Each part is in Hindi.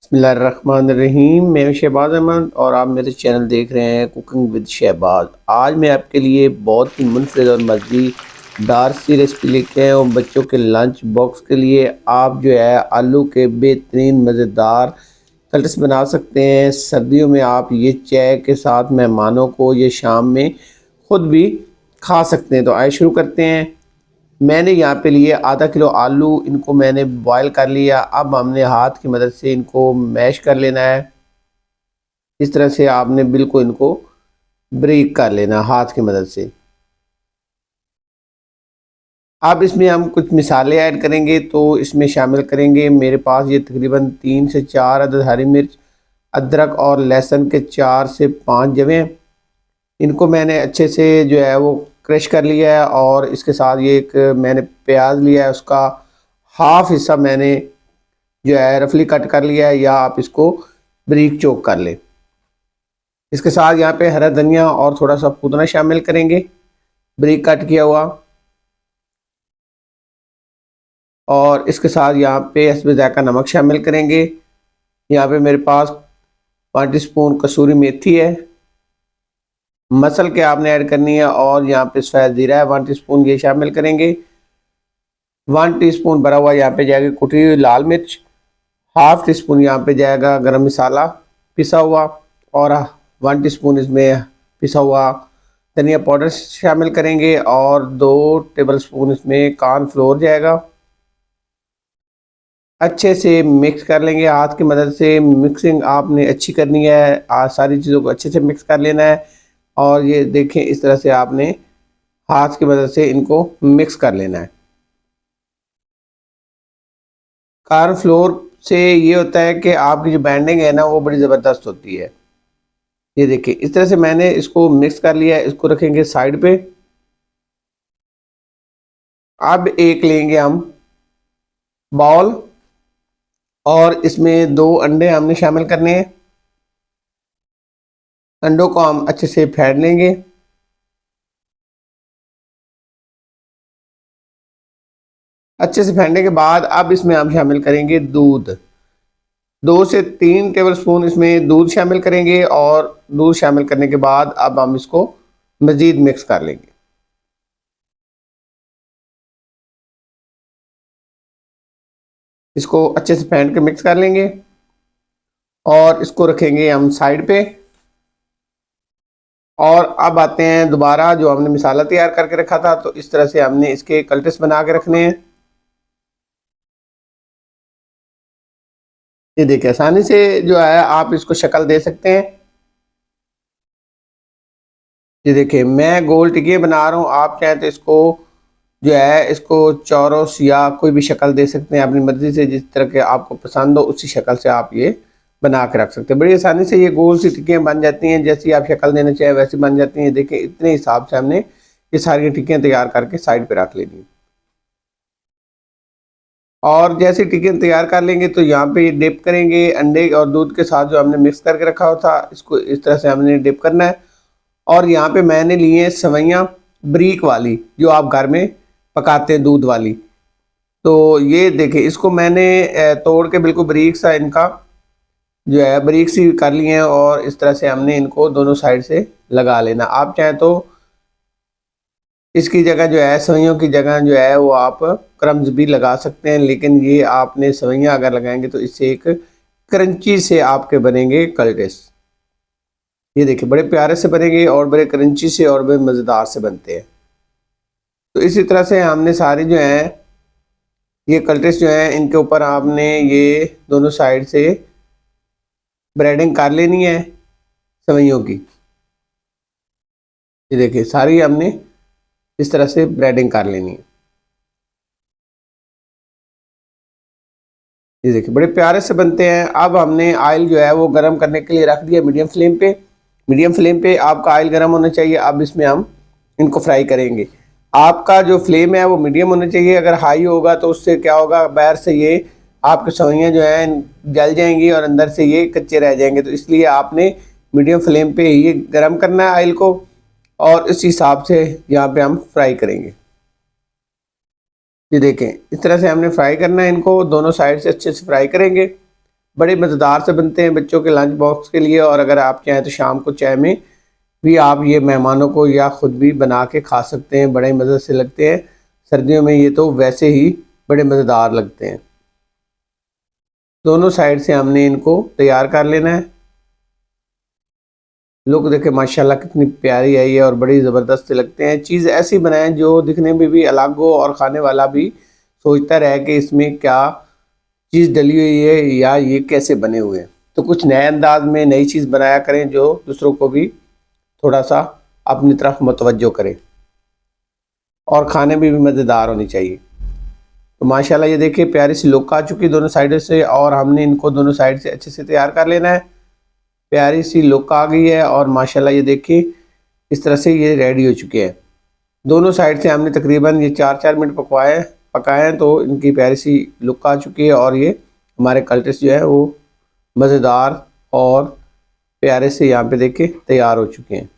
बिस्मिल्लाहिर्रहमानिर्रहीम। मैं शहबाज अहमद और आप मेरे चैनल देख रहे हैं कुकिंग विद शहबाज। आज मैं आपके लिए बहुत ही मुनफरिद और मज़ेदार सी रेसिपी लेके आया हूँ। बच्चों के लंच बॉक्स के लिए आप जो है आलू के बेहतरीन मज़ेदार कटलेट्स बना सकते हैं। सर्दियों में आप ये चाय के साथ मेहमानों को ये शाम में ख़ुद भी खा सकते हैं। तो आइए शुरू करते हैं। मैंने यहाँ पे लिए आधा किलो आलू, इनको मैंने बॉयल कर लिया। अब हमने हाथ की मदद से इनको मैश कर लेना है। इस तरह से आपने बिल्कुल इनको ब्रेक कर लेना हाथ की मदद से। अब इसमें हम कुछ मिसाले ऐड करेंगे, तो इसमें शामिल करेंगे मेरे पास ये तकरीबन 3 से 4 अदद हरी मिर्च, अदरक और लहसुन के 4 से 5 जवें। इनको मैंने अच्छे से जो है वो क्रश कर लिया है। और इसके साथ ये एक मैंने प्याज लिया है, उसका हाफ हिस्सा मैंने जो है रफली कट कर लिया है, या आप इसको बारीक चॉप कर लें। इसके साथ यहाँ पे हरा धनिया और थोड़ा सा पुदीना शामिल करेंगे बारीक कट किया हुआ। और इसके साथ यहाँ पे हस्बे ज़ायक़ा नमक शामिल करेंगे। यहाँ पे मेरे पास 1 टीस्पून कसूरी मेथी है, मसल के आपने ऐड करनी है। और यहाँ पे सफ़ेद ज़ीरा है 1 टीस्पून, ये शामिल करेंगे। 1 टीस्पून भरा हुआ यहाँ पे जाएगी कुटी हुई लाल मिर्च। हाफ टी स्पून यहाँ पे जाएगा गरम मसाला पिसा हुआ। और 1 टीस्पून इसमें पिसा हुआ धनिया पाउडर शामिल करेंगे। और 2 टेबलस्पून इसमें कॉर्नफ्लोर जाएगा। अच्छे से मिक्स कर लेंगे हाथ की मदद से। मिक्सिंग आपने अच्छी करनी है, सारी चीज़ों को अच्छे से मिक्स कर लेना है। और ये देखें, इस तरह से आपने हाथ की मदद से इनको मिक्स कर लेना है। कॉर्नफ्लोर से ये होता है कि आपकी जो बाइंडिंग है ना, वो बड़ी ज़बरदस्त होती है। ये देखिए, इस तरह से मैंने इसको मिक्स कर लिया है। इसको रखेंगे साइड पे। अब एक लेंगे हम बाउल, और इसमें 2 अंडे हमने शामिल करने हैं। अंडों को हम अच्छे से फेंट लेंगे। अच्छे से फेंटने के बाद अब इसमें हम शामिल करेंगे दूध। 2 से 3 टेबलस्पून इसमें दूध शामिल करेंगे। और दूध शामिल करने के बाद अब हम इसको मज़ीद मिक्स कर लेंगे। इसको अच्छे से फेंट के मिक्स कर लेंगे और इसको रखेंगे हम साइड पे। और अब आते हैं दोबारा जो हमने मसाला तैयार करके रखा था, तो इस तरह से हमने इसके कल्टेस बना के रखने हैं। ये देखिए, आसानी से जो है आप इसको शक्ल दे सकते हैं। ये देखिए, मैं गोल टिकिए बना रहा हूँ। आप चाहें तो इसको जो है इसको चौरस या कोई भी शक्ल दे सकते हैं अपनी मर्जी से। जिस तरह के आपको पसंद हो उसी शक्ल से आप ये बना के रख सकते हैं। बड़ी आसानी से ये गोल सी टिक्कियाँ बन जाती हैं। जैसी आप शक्ल देना चाहें वैसी बन जाती हैं। देखिए, इतने हिसाब से हमने ये सारी टिक्कियाँ तैयार करके साइड पे रख लेनी। और जैसे टिक्कियाँ तैयार कर लेंगे तो यहाँ पे डिप करेंगे अंडे और दूध के साथ जो हमने मिक्स करके रखा हुआ था, इसको इस तरह से हमने डिप करना है। और यहाँ पे मैंने लिए हैं सेवइयाँ ब्रीक वाली, जो आप घर में पकाते हैं दूध वाली। तो ये देखिए, इसको मैंने तोड़ के बिल्कुल बारीक सा इनका जो है बारीक सी कर लिए हैं। और इस तरह से हमने इनको दोनों साइड से लगा लेना। आप चाहें तो इसकी जगह जो है सेवइयों की जगह जो है वो आप क्रम्स भी लगा सकते हैं, लेकिन ये आपने सेवइयाँ अगर लगाएंगे तो इससे एक क्रंची से आपके बनेंगे कलटेस। ये देखिए, बड़े प्यारे से बनेंगे और बड़े क्रंची से और बड़े मज़ेदार से बनते हैं। तो इसी तरह से हमने सारी जो है ये कल्टेस जो है इनके ऊपर आपने ये दोनों साइड से ब्रेडिंग कर लेनी है सेवइयों की। ये देखिए, सारी हमने इस तरह से ब्रेडिंग कर लेनी है। ये देखिए, बड़े प्यारे से बनते हैं। अब हमने ऑयल जो है वो गर्म करने के लिए रख दिया मीडियम फ्लेम पे। मीडियम फ्लेम पे आपका ऑयल गर्म होना चाहिए। अब इसमें हम इनको फ्राई करेंगे। आपका जो फ्लेम है वो मीडियम होना चाहिए। अगर हाई होगा तो उससे क्या होगा, बाहर से ये आपकी सेवइयाँ जो हैं जल जाएंगी और अंदर से ये कच्चे रह जाएंगे। तो इसलिए आपने मीडियम फ्लेम पे ही गर्म करना है ऑयल को, और इस हिसाब से यहाँ पे हम फ्राई करेंगे। ये देखें, इस तरह से हमने फ्राई करना है इनको, दोनों साइड से अच्छे से फ्राई करेंगे। बड़े मज़ेदार से बनते हैं बच्चों के लंच बॉक्स के लिए। और अगर आप चाहें तो शाम को चाय में भी आप ये मेहमानों को या ख़ुद भी बना के खा सकते हैं, बड़े मज़े से लगते हैं। सर्दियों में ये तो वैसे ही बड़े मज़ेदार लगते हैं। दोनों साइड से हमने इनको तैयार कर लेना है। लुक देखे माशाल्लाह कितनी प्यारी आई है और बड़ी ज़बरदस्त लगते हैं। चीज़ ऐसी बनाएं जो दिखने में भी अलग हो और खाने वाला भी सोचता रहे कि इसमें क्या चीज़ डली हुई है या ये कैसे बने हुए हैं। तो कुछ नए अंदाज में नई चीज़ बनाया करें जो दूसरों को भी थोड़ा सा अपनी तरफ मुतवज्जो करे और खाने में भी मज़ेदार होनी चाहिए। तो माशाल्लाह ये देखिए प्यारी सी लुक आ चुकी दोनों साइडों से और हमने इनको दोनों साइड से अच्छे से तैयार कर लेना है। प्यारी सी लुक आ गई है और माशाल्लाह ये देखिए इस तरह से ये रेडी हो चुके हैं। दोनों साइड से हमने तकरीबन ये 4-4 मिनट पकाए हैं तो इनकी प्यारी सी लुक आ चुकी है और ये हमारे कल्टिस जो है वो मज़ेदार और प्यारे से यहाँ पे देखिए तैयार हो चुके हैं।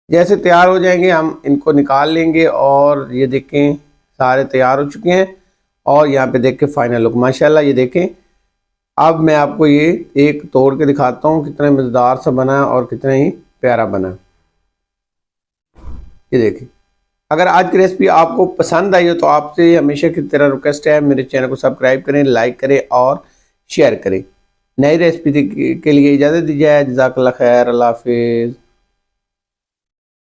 जैसे तैयार हो जाएंगे हम इनको निकाल लेंगे और ये देखें सारे तैयार हो चुके हैं। और यहाँ पे देख के फाइनल लुक माशाल्लाह ये देखें। अब मैं आपको ये एक तोड़ के दिखाता हूँ कितना मज़ेदार सा बना है और कितना ही प्यारा बना है। ये देखिए अगर आज की रेसिपी आपको पसंद आई हो तो आपसे हमेशा की तरह रिक्वेस्ट है मेरे चैनल को सब्सक्राइब करें, लाइक करें और शेयर करें। नई रेसिपी के लिए इजाज़त दीजिए। जज़ाकल्लाह खैर, अल्लाह हाफिज़।